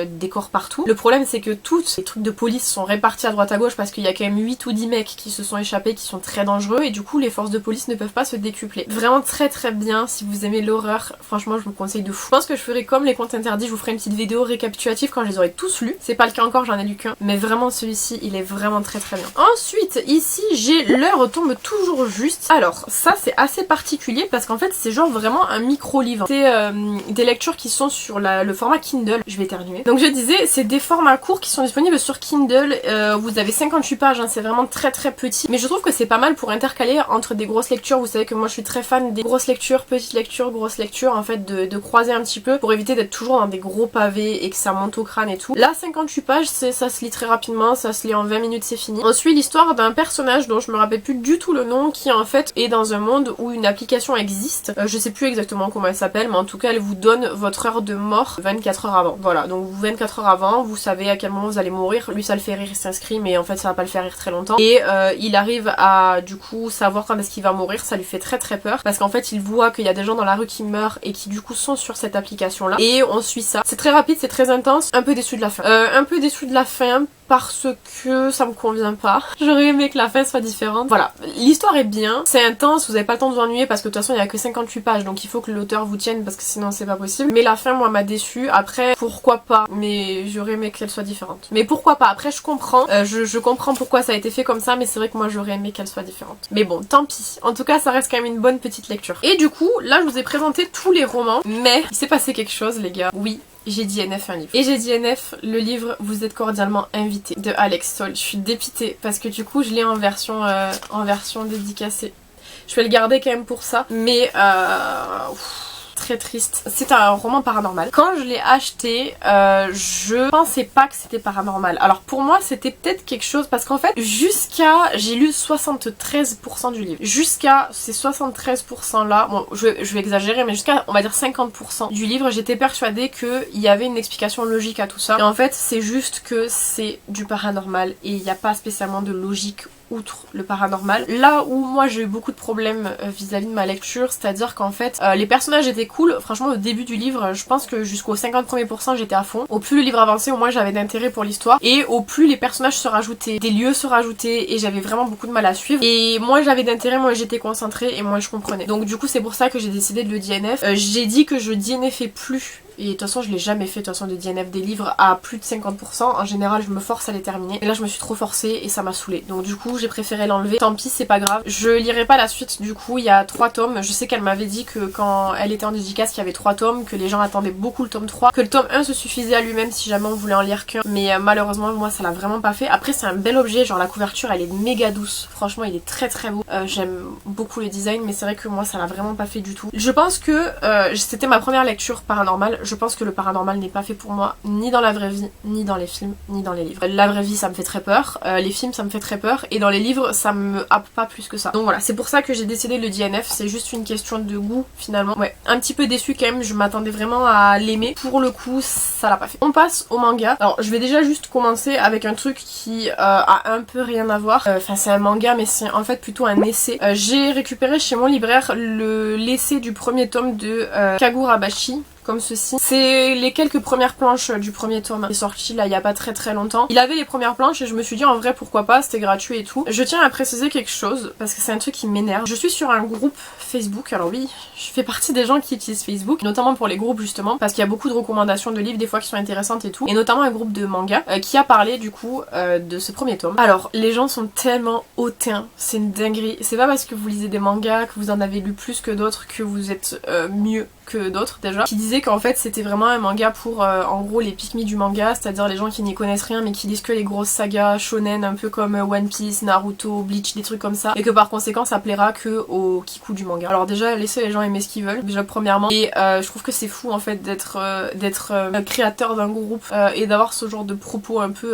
des corps partout. Le problème c'est que tous les trucs de police sont répartis à droite à gauche parce qu'il y a quand même 8 ou 10 mecs qui se sont échappés qui sont très dangereux et du coup les forces de police ne peuvent pas se décupler. Vraiment très très bien, si vous aimez l'horreur, franchement je vous conseille de fou. Je pense que je ferai comme les contes interdits, je vous ferai une petite vidéo récapitulative quand je les aurai tous lus. C'est pas le cas encore, j'en ai lu qu'un, mais vraiment celui-ci il est vraiment très très bien. Ensuite ici j'ai L'heure tombe toujours juste. Alors ça c'est assez particulier parce qu'en fait c'est genre vraiment un micro-livre. C'est des lectures qui sont sur le format Kindle. Je vais éternuer. Donc je disais c'est des formats courts qui sont disponibles sur Kindle. Vous avez 58 pages, hein, c'est vraiment très très petit. Mais je trouve que c'est pas mal pour intercaler entre des grosses lectures. Vous savez que moi je suis très fan des grosses lectures, petites lectures, grosses lectures. En fait de croiser un petit peu pour éviter d'être toujours dans des gros pavés et que ça monte au crâne et tout. Là 58 pages ça se lit très rapidement, ça se lit en 20 minutes c'est fini. On suit l'histoire d'un personnage dont je me rappelle plus du tout le nom qui en fait est dans un monde où une application existe. Je sais plus exactement comment elle s'appelle mais en tout cas elle vous donne votre heure de mort 24 heures avant. Voilà donc 24 heures avant vous savez à quel moment vous allez mourir. Lui ça le fait rire, il s'inscrit mais en fait ça va pas le faire rire très longtemps et il arrive à du coup savoir quand est-ce qu'il va mourir. Ça lui fait très très peur parce qu'en fait il voit qu'il y a des gens dans la rue qui meurent et qui du coup sont sur cette application là et on suit ça. C'est très rapide, c'est très intense, un peu déçu de la fin. Un peu déçu de la fin parce que ça me convient pas. J'aurais aimé que la fin soit différente. Voilà, l'histoire est bien, c'est intense, vous avez pas le temps de vous ennuyer parce que de toute façon il y a que 58 pages donc il faut que l'auteur vous tienne parce que sinon c'est pas possible. Mais la fin moi m'a déçue. Après pourquoi pas, mais j'aurais aimé qu'elle soit différente. Mais pourquoi pas, après je comprends, je comprends pourquoi ça a été fait comme ça mais c'est vrai que moi j'aurais aimé qu'elle soit différente. Mais bon tant pis, en tout cas ça reste quand même une bonne petite lecture. Et du coup là je vous ai présenté tous les romans mais il s'est passé quelque chose les gars. Oui, j'ai dit NF un livre. Et j'ai dit NF, le livre Vous êtes cordialement invité de Alex Toll. Je suis dépitée parce que du coup je l'ai en version dédicacée. Je vais le garder quand même pour ça. Mais très triste. C'est un roman paranormal. Quand je l'ai acheté, je pensais pas que c'était paranormal. Alors pour moi c'était peut-être quelque chose parce qu'en fait j'ai lu 73% du livre. Jusqu'à ces 73% là, bon je vais exagérer mais jusqu'à on va dire 50% du livre j'étais persuadée qu'il y avait une explication logique à tout ça. Et en fait c'est juste que c'est du paranormal et il n'y a pas spécialement de logique outre le paranormal. Là où moi j'ai eu beaucoup de problèmes vis-à-vis de ma lecture, c'est-à-dire qu'en fait les personnages étaient cool, franchement au début du livre je pense que jusqu'aux 50 premiers pourcents j'étais à fond. Au plus le livre avançait au moins j'avais d'intérêt pour l'histoire et au plus les personnages se rajoutaient, des lieux se rajoutaient et j'avais vraiment beaucoup de mal à suivre et moins j'avais d'intérêt, moins j'étais concentrée et moins je comprenais. Donc du coup c'est pour ça que j'ai décidé de le DNF. J'ai dit que je DNFais plus. Et de toute façon je l'ai jamais fait de toute façon de DNF des livres à plus de 50%. En général je me force à les terminer. Et là je me suis trop forcée et ça m'a saoulée. Donc du coup j'ai préféré l'enlever. Tant pis c'est pas grave. Je lirai pas la suite du coup. Il y a 3 tomes. Je sais qu'elle m'avait dit que quand elle était en dédicace qu'il y avait 3 tomes. Que les gens attendaient beaucoup le tome 3. Que le tome 1 se suffisait à lui-même si jamais on voulait en lire qu'un. Mais malheureusement moi ça l'a vraiment pas fait. Après c'est un bel objet. Genre la couverture elle est méga douce. Franchement il est très très beau. J'aime beaucoup le design mais c'est vrai que moi ça l'a vraiment pas fait du tout. Je pense que c'était ma première lecture paranormale. Je pense que le paranormal n'est pas fait pour moi, ni dans la vraie vie, ni dans les films, ni dans les livres. La vraie vie ça me fait très peur, les films ça me fait très peur, et dans les livres ça me happe pas plus que ça. Donc voilà, c'est pour ça que j'ai décidé de le DNF, c'est juste une question de goût finalement. Ouais, un petit peu déçue quand même, je m'attendais vraiment à l'aimer. Pour le coup, ça l'a pas fait. On passe au manga. Alors je vais déjà juste commencer avec un truc qui a un peu rien à voir. Enfin c'est un manga mais c'est en fait plutôt un essai. J'ai récupéré chez mon libraire l'essai du premier tome de Kagurabashi. Comme ceci. C'est les quelques premières planches du premier tome qui est sorti là il y a pas très très longtemps. Il avait les premières planches et je me suis dit en vrai pourquoi pas, c'était gratuit et tout. Je tiens à préciser quelque chose parce que c'est un truc qui m'énerve. Je suis sur un groupe Facebook, alors oui, je fais partie des gens qui utilisent Facebook, notamment pour les groupes justement, parce qu'il y a beaucoup de recommandations de livres des fois qui sont intéressantes et tout, et notamment un groupe de manga qui a parlé du coup de ce premier tome. Alors les gens sont tellement hautains, c'est une dinguerie. C'est pas parce que vous lisez des mangas, que vous en avez lu plus que d'autres, que vous êtes mieux que d'autres déjà, qui disaient disait qu'en fait c'était vraiment un manga pour en gros les pick-me du manga, c'est-à-dire les gens qui n'y connaissent rien mais qui lisent que les grosses sagas shonen un peu comme One Piece, Naruto, Bleach, des trucs comme ça, et que par conséquent ça plaira que aux kiku du manga. Alors déjà laissez les gens aimer ce qu'ils veulent, déjà premièrement, et je trouve que c'est fou en fait d'être créateur d'un groupe et d'avoir ce genre de propos un peu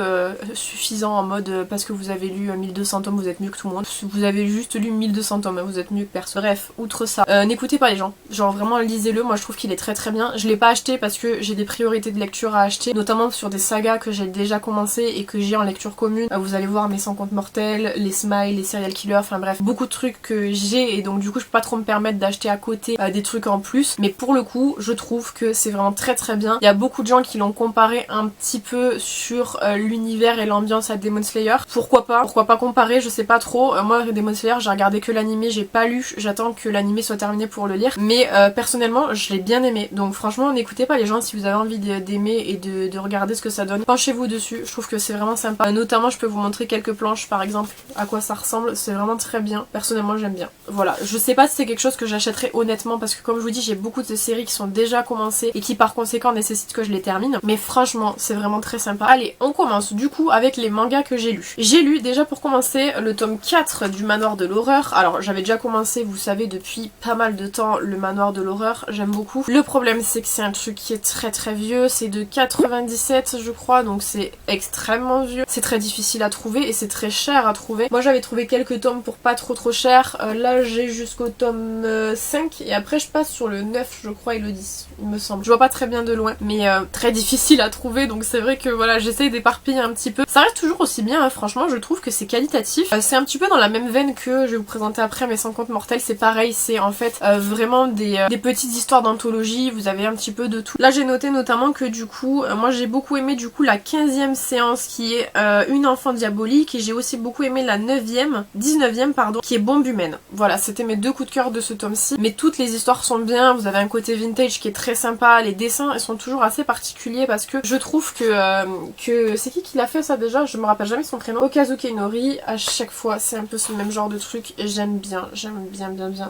suffisant en mode parce que vous avez lu 1200 tomes vous êtes mieux que tout le monde. Vous avez juste lu 1200 tomes, vous êtes mieux que personne. Bref, outre ça, n'écoutez pas les gens, genre vraiment lisez-le, moi je trouve qu'il est très très bien. Je l'ai pas acheté parce que j'ai des priorités de lecture à acheter, notamment sur des sagas que j'ai déjà commencé et que j'ai en lecture commune. Vous allez voir mes 100 comptes mortels, les Smile, les serial killers, enfin bref, beaucoup de trucs que j'ai et donc du coup je peux pas trop me permettre d'acheter à côté des trucs en plus, mais pour le coup je trouve que c'est vraiment très très bien. Il y a beaucoup de gens qui l'ont comparé un petit peu sur l'univers et l'ambiance à Demon Slayer. Pourquoi pas comparer, je sais pas trop. Moi Demon Slayer j'ai regardé que l'animé, j'ai pas lu, j'attends que l'animé soit terminé pour le lire, mais personnellement je l'ai bien aimé, donc franchement n'écoutez pas les gens si vous avez envie d'aimer et de regarder ce que ça donne, penchez-vous dessus, je trouve que c'est vraiment sympa. Notamment je peux vous montrer quelques planches par exemple à quoi ça ressemble, c'est vraiment très bien, personnellement j'aime bien. Voilà, je sais pas si c'est quelque chose que j'achèterais honnêtement parce que comme je vous dis j'ai beaucoup de séries qui sont déjà commencées et qui par conséquent nécessitent que je les termine, mais franchement c'est vraiment très sympa. Allez, on commence du coup avec les mangas que j'ai lus. J'ai lu déjà pour commencer le tome 4 du Manoir de l'horreur. Alors j'avais déjà commencé, vous savez, depuis pas mal de temps le Manoir de l'horreur, j'aime beaucoup. Le problème c'est que c'est un truc qui est très très vieux, c'est de 97 je crois, donc c'est extrêmement vieux. C'est très difficile à trouver et c'est très cher à trouver. Moi j'avais trouvé quelques tomes pour pas trop cher, là j'ai jusqu'au tome 5 et après je passe sur le 9 je crois et le 10 il me semble. Je vois pas très bien de loin mais très difficile à trouver, donc c'est vrai que voilà j'essaye d'éparpiller un petit peu. Ça reste toujours aussi bien hein, franchement je trouve que c'est qualitatif. C'est un petit peu dans la même veine que je vais vous présenter après mes 100 comptes mortels, c'est pareil, c'est en fait vraiment des petites histoires d'anthologie, vous avez un petit peu de tout. Là j'ai noté notamment que du coup moi j'ai beaucoup aimé du coup la 15e séance qui est Une enfant diabolique, et j'ai aussi beaucoup aimé la 19e pardon, qui est Bombe humaine. Voilà, c'était mes deux coups de cœur de ce tome-ci, mais toutes les histoires sont bien, vous avez un côté vintage qui est très sympa, les dessins ils sont toujours assez particuliers parce que je trouve que c'est qui l'a fait ça déjà, je me rappelle jamais son prénom, Okazuki Inori, à chaque fois c'est un peu ce même genre de truc et j'aime bien,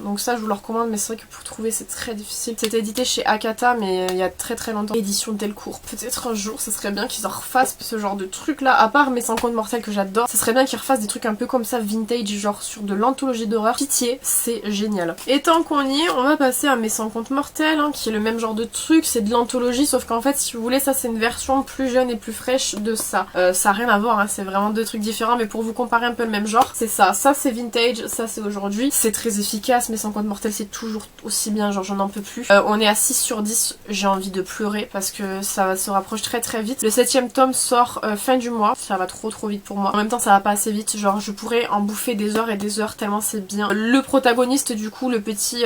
donc ça je vous le recommande, mais c'est vrai que pour trouver c'est très difficile. C'est édité chez Akata mais il y a très longtemps, édition Delcourt. Peut-être un jour ça serait bien qu'ils en refassent ce genre de truc là, à part mes 100 comptes mortels que j'adore, ça serait bien qu'ils refassent des trucs un peu comme ça vintage, genre sur de l'anthologie d'horreur. Pitié, c'est génial. Et tant qu'on y est, on va passer à mes 100 comptes mortels hein, qui est le même genre de truc, c'est de l'anthologie sauf qu'en fait si vous voulez ça c'est une version plus jeune et plus fraîche de ça. Ça a rien à voir hein, c'est vraiment deux trucs différents, mais pour vous comparer un peu le même genre, c'est ça c'est vintage, ça c'est aujourd'hui, c'est très efficace, mes 100 comptes mortels c'est toujours aussi bien, genre j'en en peux plus. On est à 6 sur 10, j'ai envie de pleurer parce que ça se rapproche très vite. Le 7e tome sort fin du mois, ça va trop vite pour moi. En même temps ça va pas assez vite, genre je pourrais en bouffer des heures et des heures tellement c'est bien. Le protagoniste du coup, le petit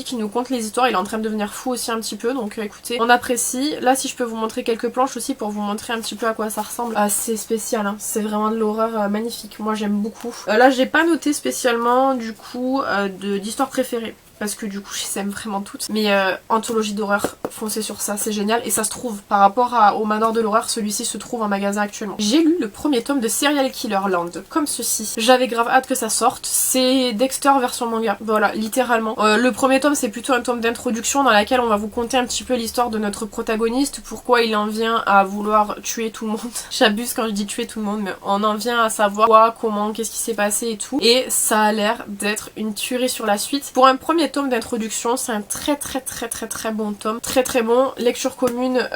qui nous conte les histoires, il est en train de devenir fou aussi un petit peu, donc écoutez, on apprécie. Là si je peux vous montrer quelques planches aussi pour vous montrer un petit peu à quoi ça ressemble, c'est spécial hein. C'est vraiment de l'horreur magnifique, moi j'aime beaucoup. Là j'ai pas noté spécialement du coup d'histoire préférée parce que du coup je les aime vraiment toutes, mais anthologie d'horreur, foncez sur ça, c'est génial, et ça se trouve par rapport au Manoir de l'horreur, celui-ci se trouve en magasin actuellement. J'ai lu le premier tome de Serial Killer Land, comme ceci, j'avais grave hâte que ça sorte, c'est Dexter version manga, voilà, littéralement. Le premier tome c'est plutôt un tome d'introduction dans laquelle on va vous conter un petit peu l'histoire de notre protagoniste, pourquoi il en vient à vouloir tuer tout le monde, j'abuse quand je dis tuer tout le monde, mais on en vient à savoir quoi, comment, qu'est-ce qui s'est passé et tout, et ça a l'air d'être une tuerie sur la suite. Pour un premier tome d'introduction, c'est un très bon tome, très bon. Lecture commune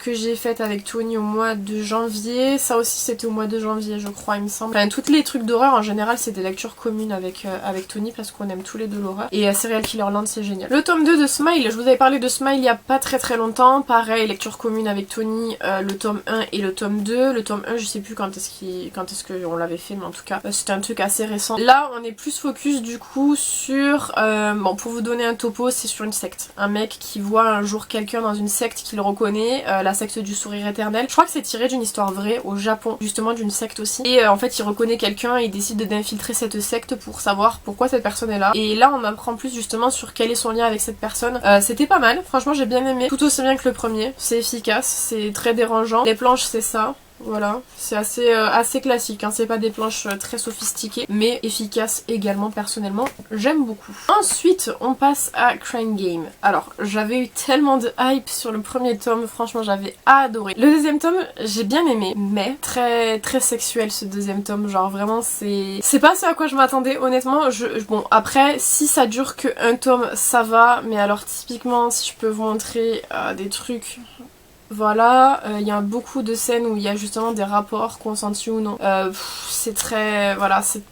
que j'ai faite avec Tony au mois de janvier, ça aussi c'était au mois de janvier je crois il me semble. Enfin toutes les trucs d'horreur en général c'est des lectures communes avec Tony parce qu'on aime tous les deux l'horreur, et Serial Killer Land c'est génial. Le tome 2 de Smile, je vous avais parlé de Smile il y a pas très longtemps, pareil lecture commune avec Tony, le tome 1 et le tome 2. Le tome 1 je sais plus quand est-ce qu'on l'avait fait, mais en tout cas c'était un truc assez récent. Là on est plus focus du coup sur bon, pour vous donner un topo, c'est sur une secte. Un mec qui voit un jour quelqu'un dans une secte qu'il reconnaît, la secte du sourire éternel. Je crois que c'est tiré d'une histoire vraie au Japon, justement d'une secte aussi. Et en fait il reconnaît quelqu'un et il décide d'infiltrer cette secte pour savoir pourquoi cette personne est là. Et là on apprend plus justement sur quel est son lien avec cette personne. C'était pas mal, franchement j'ai bien aimé. Tout aussi bien que le premier, c'est efficace, c'est très dérangeant. Les planches c'est ça. Voilà, c'est assez classique, hein. C'est pas des planches très sophistiquées, mais efficaces également personnellement, j'aime beaucoup. Ensuite, on passe à Crying Game. Alors, j'avais eu tellement de hype sur le premier tome, franchement j'avais adoré. Le deuxième tome, j'ai bien aimé, mais très sexuel ce deuxième tome, genre vraiment c'est pas ce à quoi je m'attendais honnêtement. Bon, après, si ça dure que un tome, ça va, mais alors typiquement, si je peux vous montrer des trucs... Voilà, il y a beaucoup de scènes où il y a justement des rapports consentis ou non. C'est très... Voilà, c'est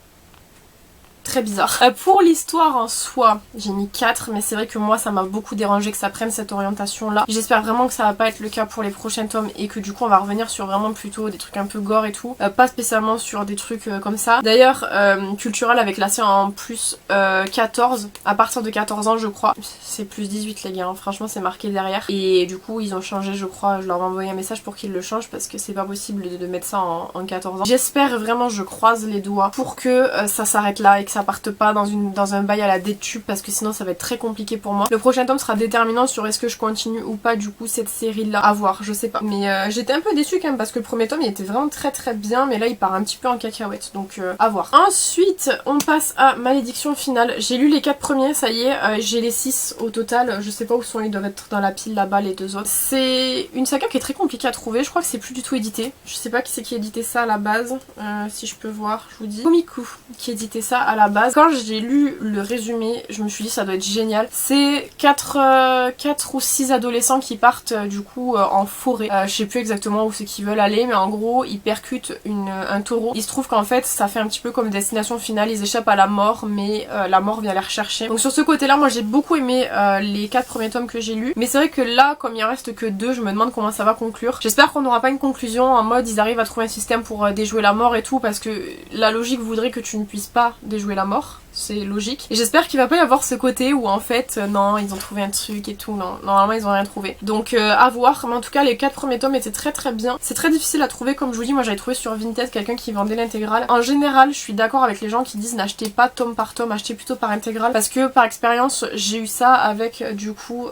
très bizarre. Pour l'histoire en soi, j'ai mis 4, mais c'est vrai que moi ça m'a beaucoup dérangé que ça prenne cette orientation là. J'espère vraiment que ça va pas être le cas pour les prochains tomes et que du coup on va revenir sur vraiment plutôt des trucs un peu gore et tout, pas spécialement sur des trucs comme ça. D'ailleurs, Cultural avec la série en plus 14, à partir de 14 ans je crois, c'est plus 18 les gars, hein. Franchement c'est marqué derrière. Et du coup ils ont changé je crois, je leur ai envoyé un message pour qu'ils le changent parce que c'est pas possible de mettre ça en 14 ans. J'espère vraiment, je croise les doigts pour que ça s'arrête là et que ça parte pas dans un bail à la détube parce que sinon ça va être très compliqué pour moi. Le prochain tome sera déterminant sur est-ce que je continue ou pas du coup cette série là, à voir, je sais pas. Mais j'étais un peu déçue quand même parce que le premier tome il était vraiment très bien, mais là il part un petit peu en cacahuète, donc à voir. Ensuite on passe à Malédiction finale. J'ai lu les 4 premiers, ça y est, j'ai les 6 au total, je sais pas où sont, ils doivent être dans la pile là-bas les 2 autres. C'est une saga qui est très compliquée à trouver, je crois que c'est plus du tout édité. Je sais pas qui c'est qui éditait ça à la base, si je peux voir, je vous dis. Komiku qui éditait ça à la base. Quand j'ai lu le résumé, je me suis dit ça doit être génial. C'est 4 ou 6 adolescents qui partent du coup en forêt. Je sais plus exactement où c'est qu'ils veulent aller, mais en gros ils percutent un taureau. Il se trouve qu'en fait ça fait un petit peu comme Destination Finale, ils échappent à la mort, mais la mort vient les rechercher. Donc sur ce côté là, moi j'ai beaucoup aimé les 4 premiers tomes que j'ai lus, mais c'est vrai que là comme il en reste que 2, je me demande comment ça va conclure. J'espère qu'on n'aura pas une conclusion en mode ils arrivent à trouver un système pour déjouer la mort et tout, parce que la logique voudrait que tu ne puisses pas déjouer la mort. C'est logique. Et j'espère qu'il va pas y avoir ce côté où en fait non ils ont trouvé un truc et tout. Non, normalement ils ont rien trouvé. Donc à voir. Mais en tout cas les 4 premiers tomes étaient très bien. C'est très difficile à trouver, comme je vous dis. Moi j'avais trouvé sur Vinted quelqu'un qui vendait l'intégrale. En général je suis d'accord avec les gens qui disent n'achetez pas tome par tome, achetez plutôt par intégrale, parce que par expérience j'ai eu ça avec du coup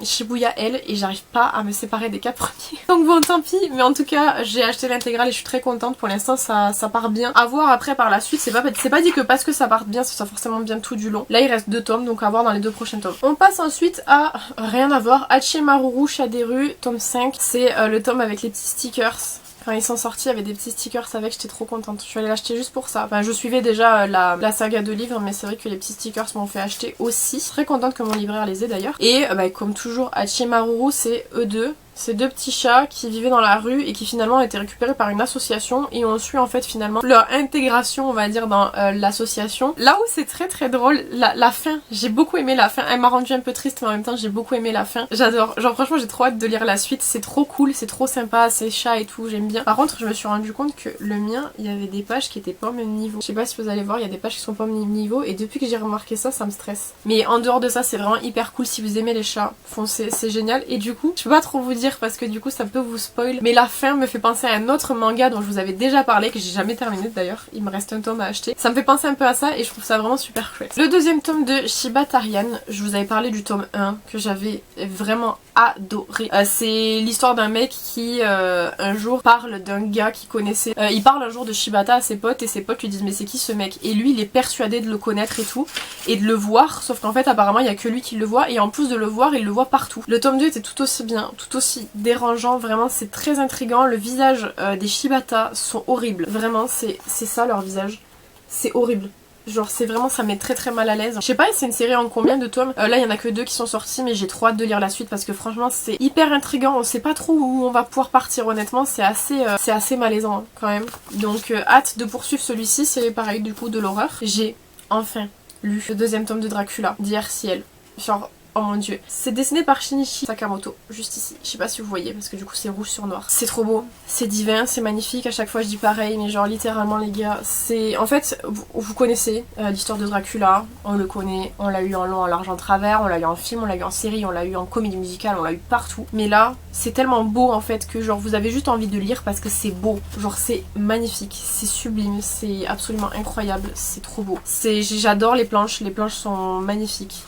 Shibuya L et j'arrive pas à me séparer des 4 premiers. Donc bon tant pis, mais en tout cas j'ai acheté l'intégrale et je suis très contente. Pour l'instant ça part bien. À voir après par la suite. C'est pas dit que parce que ça parte bien ça forcément bien tout du long. Là il reste 2 tomes, donc à voir dans les 2 prochains tomes. On passe ensuite à rien à voir, Hachimaru Shaderu tome 5. C'est le tome avec les petits stickers. Quand ils sont sortis, il y avait des petits stickers avec, j'étais trop contente. Je suis allée l'acheter juste pour ça. Enfin, je suivais déjà la saga de livres, mais c'est vrai que les petits stickers m'ont fait acheter aussi. Très contente que mon libraire les ait d'ailleurs. Et comme toujours, Hachimaru, c'est eux deux. Ces 2 petits chats qui vivaient dans la rue et qui finalement ont été récupérés par une association, et on suit en fait finalement leur intégration on va dire dans l'association. Là où c'est très drôle, la fin, j'ai beaucoup aimé la fin. Elle m'a rendue un peu triste mais en même temps j'ai beaucoup aimé la fin. J'adore, genre franchement j'ai trop hâte de lire la suite, c'est trop cool, c'est trop sympa, ces chats et tout, j'aime bien. Par contre je me suis rendu compte que le mien, il y avait des pages qui étaient pas au même niveau. Je sais pas si vous allez voir, il y a des pages qui sont pas au même niveau et depuis que j'ai remarqué ça, ça me stresse. Mais en dehors de ça c'est vraiment hyper cool. Si vous aimez les chats, foncez, c'est génial. Et du coup je peux pas trop vous dire parce que du coup ça peut vous spoil, mais la fin me fait penser à un autre manga dont je vous avais déjà parlé, que j'ai jamais terminé d'ailleurs, il me reste un tome à acheter. Ça me fait penser un peu à ça et je trouve ça vraiment super chouette. Le deuxième tome de Shibatarian, je vous avais parlé du tome 1 que j'avais vraiment adoré. C'est l'histoire d'un mec qui un jour parle d'un gars qu'il connaissait. Il parle un jour de Shibata à ses potes et ses potes lui disent mais c'est qui ce mec, et lui il est persuadé de le connaître et tout et de le voir, sauf qu'en fait apparemment il y a que lui qui le voit, et en plus de le voir il le voit partout. Le tome 2 était tout aussi bien, tout aussi dérangeant, vraiment c'est très intriguant. Le visage des Shibata sont horribles, vraiment c'est ça leur visage, c'est horrible. Genre c'est vraiment, ça me met très mal à l'aise. Je sais pas c'est une série en combien de tomes, là il y en a que 2 qui sont sortis, mais j'ai trop hâte de lire la suite parce que franchement c'est hyper intriguant. On sait pas trop où on va pouvoir partir honnêtement, c'est assez malaisant hein, quand même. Donc hâte de poursuivre celui-ci. C'est pareil du coup de l'horreur. J'ai enfin lu le 2e tome de Dracula d'IRCL. Genre oh mon dieu. C'est dessiné par Shinichi Sakamoto, juste ici. Je sais pas si vous voyez parce que du coup c'est rouge sur noir. C'est trop beau, c'est divin, c'est magnifique. À chaque fois je dis pareil, mais genre littéralement les gars, c'est... En fait, vous connaissez l'histoire de Dracula, on le connaît, on l'a eu en long, en large, en travers, on l'a eu en film, on l'a eu en série, on l'a eu en comédie musicale, on l'a eu partout. Mais là, c'est tellement beau en fait que genre vous avez juste envie de lire parce que c'est beau. Genre c'est magnifique, c'est sublime, c'est absolument incroyable, c'est trop beau. J'adore les planches sont magnifiques.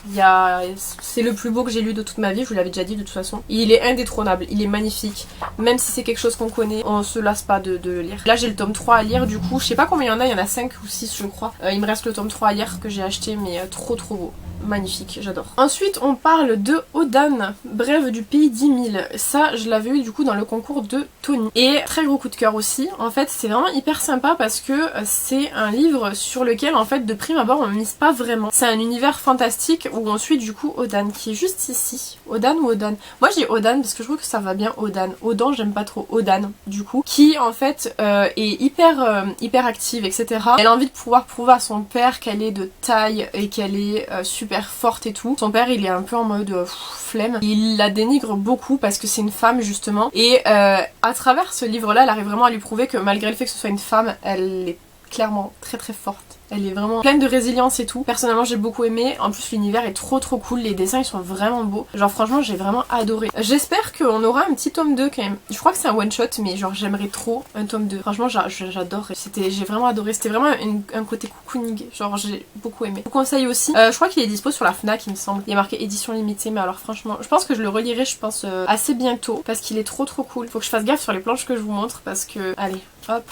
c'est le plus beau que j'ai lu de toute ma vie, je vous l'avais déjà dit de toute façon. Il est indétrônable, il est magnifique. Même si c'est quelque chose qu'on connaît, on se lasse pas de le lire. Là j'ai le tome 3 à lire du coup, je sais pas combien il y en a 5 ou 6 je crois. Il me reste le tome 3 à lire que j'ai acheté mais trop beau. Magnifique, j'adore. Ensuite on parle de Odan, Brève du pays d'10 000. Ça je l'avais eu du coup dans le concours de Tony. Et très gros coup de cœur aussi. En fait c'est vraiment hyper sympa parce que c'est un livre sur lequel en fait de prime abord on mise pas vraiment. C'est un univers fantastique où on suit du coup Odan qui est juste ici. Odan ou Odan? Moi j'ai Odan parce que je trouve que ça va bien Odan. Odan j'aime pas trop. Odan du coup. Qui en fait est hyper active etc. Elle a envie de pouvoir prouver à son père qu'elle est de taille et qu'elle est super forte et tout. Son père il est un peu en mode flemme. Il la dénigre beaucoup parce que c'est une femme justement. Et à travers ce livre là elle arrive vraiment à lui prouver que malgré le fait que ce soit une femme, elle est clairement très forte. Elle est vraiment pleine de résilience et tout. Personnellement j'ai beaucoup aimé. En plus l'univers est trop cool. Les dessins ils sont vraiment beaux. Genre franchement j'ai vraiment adoré. J'espère qu'on aura un petit tome 2 quand même. Je crois que c'est un one shot mais genre j'aimerais trop un tome 2. Franchement j'adore. J'ai vraiment adoré. C'était vraiment un côté cocooning. Genre j'ai beaucoup aimé. Je vous conseille aussi. Je crois qu'il est dispo sur la Fnac il me semble. Il y a marqué édition limitée mais alors franchement je pense que je le relirai je pense assez bientôt. Parce qu'il est trop cool. Faut que je fasse gaffe sur les planches que je vous montre parce que... Allez hop.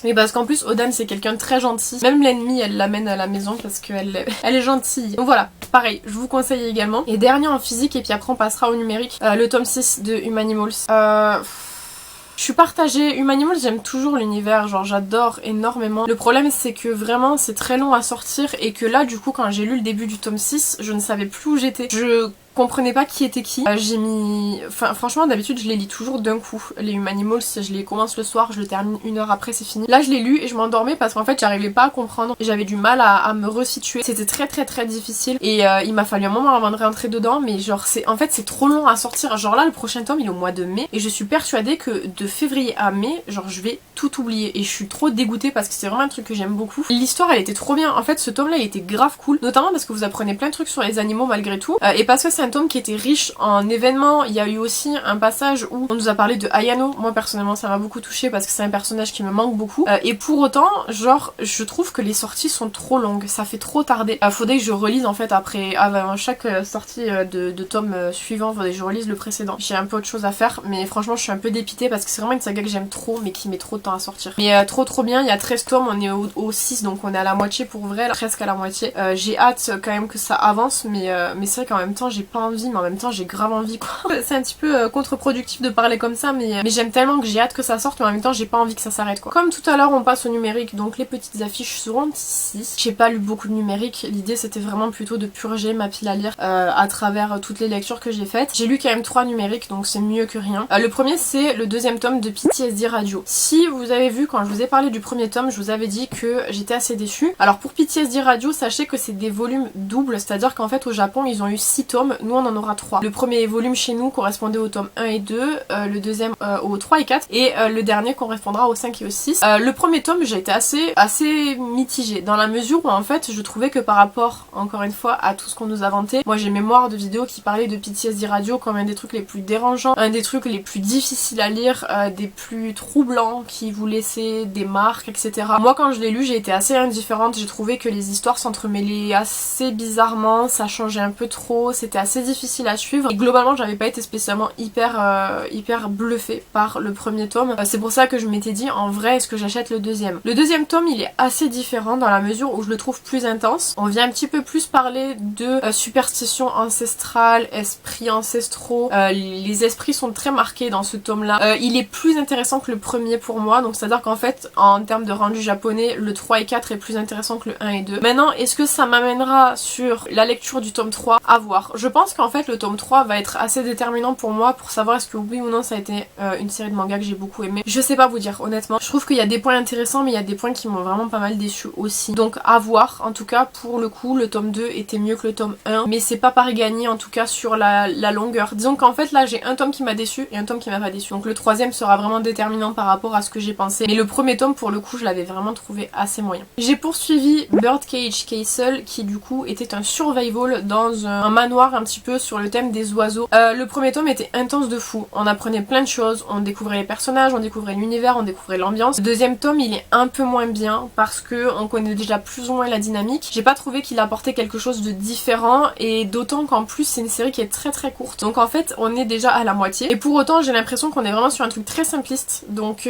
Mais parce qu'en plus Odan c'est quelqu'un de très gentil. Même l'ennemi elle l'amène à la maison parce qu'elle est gentille. Donc voilà, pareil, je vous conseille également. Et dernier en physique et puis après on passera au numérique. Le tome 6 de Humanimals. Je suis partagée, Humanimals j'aime toujours l'univers, genre j'adore énormément. Le problème c'est que vraiment c'est très long à sortir et que là du coup quand j'ai lu le début du tome 6, je ne savais plus où j'étais. Je comprenais pas qui était qui. J'ai mis... Enfin franchement d'habitude je les lis toujours d'un coup. Les Humanimals je les commence le soir, je le termine 1 heure après c'est fini. Là je l'ai lu et je m'endormais parce qu'en fait j'arrivais pas à comprendre. J'avais du mal à me resituer. C'était très difficile et il m'a fallu un moment avant de rentrer dedans mais genre en fait c'est trop long à sortir. Genre là le prochain tome il est au mois de mai et je suis persuadée que de février à mai genre je vais tout oublier et je suis trop dégoûtée parce que c'est vraiment un truc que j'aime beaucoup. L'histoire elle était trop bien. En fait ce tome là il était grave cool notamment parce que vous apprenez plein de trucs sur les animaux malgré tout et parce que c'est un tome qui était riche en événements. Il y a eu aussi un passage où on nous a parlé de Ayano. Moi personnellement ça m'a beaucoup touchée parce que c'est un personnage qui me manque beaucoup et pour autant genre je trouve que les sorties sont trop longues, ça fait trop tarder. Faudrait que je relise en fait après chaque sortie de tome suivant, faudrait que je relise le précédent. J'ai un peu autre chose à faire mais franchement je suis un peu dépitée parce que c'est vraiment une saga que j'aime trop mais qui met trop de temps à sortir. Mais trop bien, il y a 13 tomes, on est au 6 donc on est à la moitié pour vrai, presque à la moitié. J'ai hâte quand même que ça avance mais c'est vrai qu'en même temps j'ai pas envie mais en même temps j'ai grave envie quoi. C'est un petit peu contre-productif de parler comme ça mais j'aime tellement que j'ai hâte que ça sorte mais en même temps j'ai pas envie que ça s'arrête quoi. Comme tout à l'heure on passe au numérique donc les petites affiches seront ici. J'ai pas lu beaucoup de numérique, l'idée c'était vraiment plutôt de purger ma pile à lire à travers toutes les lectures que j'ai faites. J'ai lu quand même 3 numériques donc c'est mieux que rien. Le premier c'est le deuxième tome de PTSD Radio. Si vous avez vu quand je vous ai parlé du premier tome je vous avais dit que j'étais assez déçue. Alors pour PTSD Radio sachez que c'est des volumes doubles, c'est à dire qu'en fait au Japon ils ont eu 6 tomes, nous on en aura 3. Le premier volume chez nous correspondait au tome 1 et 2, le deuxième au 3 et 4 et le dernier correspondra au 5 et au 6. Le premier tome j'ai été assez mitigée dans la mesure où en fait je trouvais que par rapport encore une fois à tout ce qu'on nous a vanté, moi j'ai mémoire de vidéos qui parlaient de PTSD Radio comme un des trucs les plus dérangeants, un des trucs les plus difficiles à lire, des plus troublants, qui vous laissaient des marques etc. Moi quand je l'ai lu j'ai été assez indifférente, j'ai trouvé que les histoires s'entremêlaient assez bizarrement, ça changeait un peu trop, c'était assez difficile à suivre et globalement j'avais pas été spécialement hyper bluffée par le premier tome. C'est pour ça que je m'étais dit en vrai est-ce que j'achète le deuxième. Le deuxième tome il est assez différent dans la mesure où je le trouve plus intense. On vient un petit peu plus parler de superstitions ancestrales, esprits ancestraux. Les esprits sont très marqués dans ce tome là. Il est plus intéressant que le premier pour moi donc c'est à dire qu'en fait en termes de rendu japonais le 3 et 4 est plus intéressant que le 1 et 2. Maintenant est-ce que ça m'amènera sur la lecture du tome 3? À voir. Je pense qu'en fait le tome 3 va être assez déterminant pour moi pour savoir est-ce que oui ou non ça a été une série de mangas que j'ai beaucoup aimé. Je sais pas vous dire honnêtement. Je trouve qu'il y a des points intéressants mais il y a des points qui m'ont vraiment pas mal déçu aussi. Donc à voir. En tout cas pour le coup le tome 2 était mieux que le tome 1 mais c'est pas pareil gagné en tout cas sur la longueur. Disons qu'en fait là j'ai un tome qui m'a déçu et un tome qui m'a pas déçu. Donc le troisième sera vraiment déterminant par rapport à ce que j'ai pensé. Mais le premier tome pour le coup je l'avais vraiment trouvé assez moyen. J'ai poursuivi Birdcage Castle qui du coup était un survival dans un manoir un petit peu sur le thème des oiseaux. Le premier tome était intense de fou, on apprenait plein de choses, on découvrait les personnages, on découvrait l'univers, on découvrait l'ambiance. Le deuxième tome il est un peu moins bien parce que on connaît déjà plus ou moins la dynamique. J'ai pas trouvé qu'il apportait quelque chose de différent et d'autant qu'en plus c'est une série qui est très courte. Donc en fait on est déjà à la moitié et pour autant j'ai l'impression qu'on est vraiment sur un truc très simpliste. Donc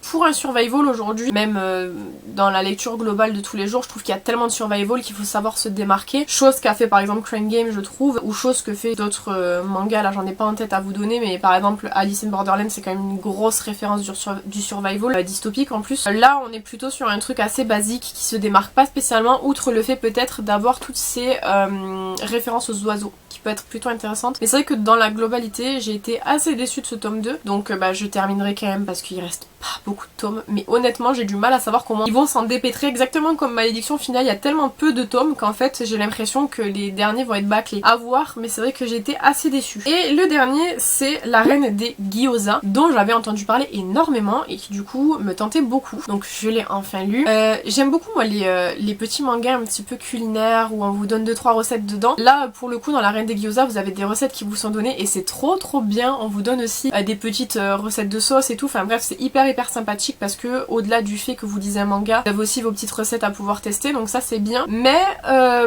pour un survival aujourd'hui, même dans la lecture globale de tous les jours, je trouve qu'il y a tellement de survival qu'il faut savoir se démarquer. Chose qu'a fait par exemple Crane Game je trouve, ou chose que fait d'autres mangas, là j'en ai pas en tête à vous donner, mais par exemple Alice in Borderland c'est quand même une grosse référence du survival dystopique en plus. Là on est plutôt sur un truc assez basique qui se démarque pas spécialement, outre le fait peut-être d'avoir toutes ces références aux oiseaux qui peut être plutôt intéressante. Mais c'est vrai que dans la globalité j'ai été assez déçue de ce tome 2, donc je terminerai quand même parce qu'il reste pas beaucoup de tomes, mais honnêtement j'ai du mal à savoir comment ils vont s'en dépêtrer. Exactement comme Malédiction finale, il y a tellement peu de tomes qu'en fait j'ai l'impression que les derniers vont être bâclés. À voir, mais c'est vrai que j'ai été assez déçue. Et le dernier c'est La Reine des Gyoza, dont j'avais entendu parler énormément et qui du coup me tentait beaucoup, donc je l'ai enfin lu. J'aime beaucoup moi les petits mangas un petit peu culinaires où on vous donne 2-3 recettes dedans. Là pour le coup dans La Reine des Gyoza vous avez des recettes qui vous sont données et c'est trop bien. On vous donne aussi des petites recettes de sauce et tout, enfin bref c'est hyper sympathique parce que au-delà du fait que vous lisez un manga, vous avez aussi vos petites recettes à pouvoir tester, donc ça c'est bien. Mais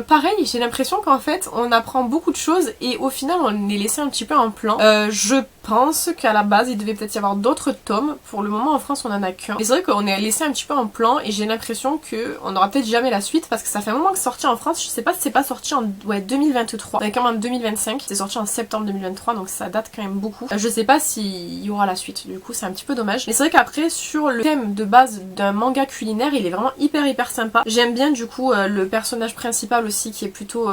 pareil, j'ai l'impression qu'en fait on apprend beaucoup de choses et au final on est laissé un petit peu en plan. Je pense qu'à la base il devait peut-être y avoir d'autres tomes. Pour le moment en France on en a qu'un. Et c'est vrai qu'on est laissé un petit peu en plan et j'ai l'impression qu'on aura peut-être jamais la suite parce que ça fait un moment que c'est sorti en France. Je sais pas si c'est pas sorti en 2023. On est quand même en 2025. C'est sorti en septembre 2023 donc ça date quand même beaucoup. Je sais pas s'il y aura la suite. Du coup c'est un petit peu dommage. Mais c'est vrai qu'après sur le thème de base d'un manga culinaire il est vraiment hyper sympa. J'aime bien du coup le personnage principal aussi qui est plutôt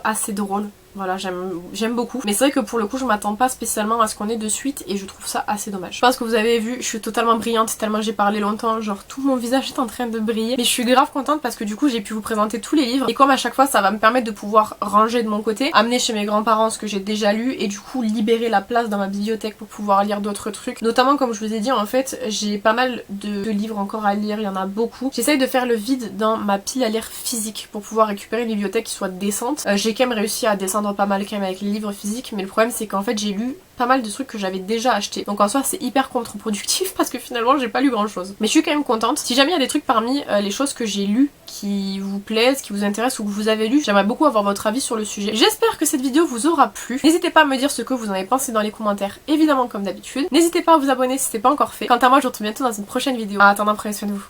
assez drôle. Voilà, j'aime beaucoup. Mais c'est vrai que pour le coup je m'attends pas spécialement à ce qu'on ait de suite et je trouve ça assez dommage. Je pense que vous avez vu, je suis totalement brillante tellement j'ai parlé longtemps, genre tout mon visage est en train de briller. Mais je suis grave contente parce que du coup j'ai pu vous présenter tous les livres et comme à chaque fois ça va me permettre de pouvoir ranger de mon côté, amener chez mes grands-parents ce que j'ai déjà lu et du coup libérer la place dans ma bibliothèque pour pouvoir lire d'autres trucs. Notamment comme je vous ai dit en fait j'ai pas mal de livres encore à lire, il y en a beaucoup. J'essaye de faire le vide dans ma pile à lire physique pour pouvoir récupérer une bibliothèque qui soit décente. J'ai quand même réussi à descendre pas mal quand même avec les livres physiques, mais le problème c'est qu'en fait j'ai lu pas mal de trucs que j'avais déjà achetés, donc en soi c'est hyper contre-productif parce que finalement j'ai pas lu grand chose, mais je suis quand même contente. Si jamais il y a des trucs parmi les choses que j'ai lues qui vous plaisent, qui vous intéressent ou que vous avez lu, j'aimerais beaucoup avoir votre avis sur le sujet. J'espère que cette vidéo vous aura plu. N'hésitez pas à me dire ce que vous en avez pensé dans les commentaires, évidemment comme d'habitude. N'hésitez pas à vous abonner si ce n'est pas encore fait. Quant à moi je vous retrouve bientôt dans une prochaine vidéo. En attendant, prenez soin de vous.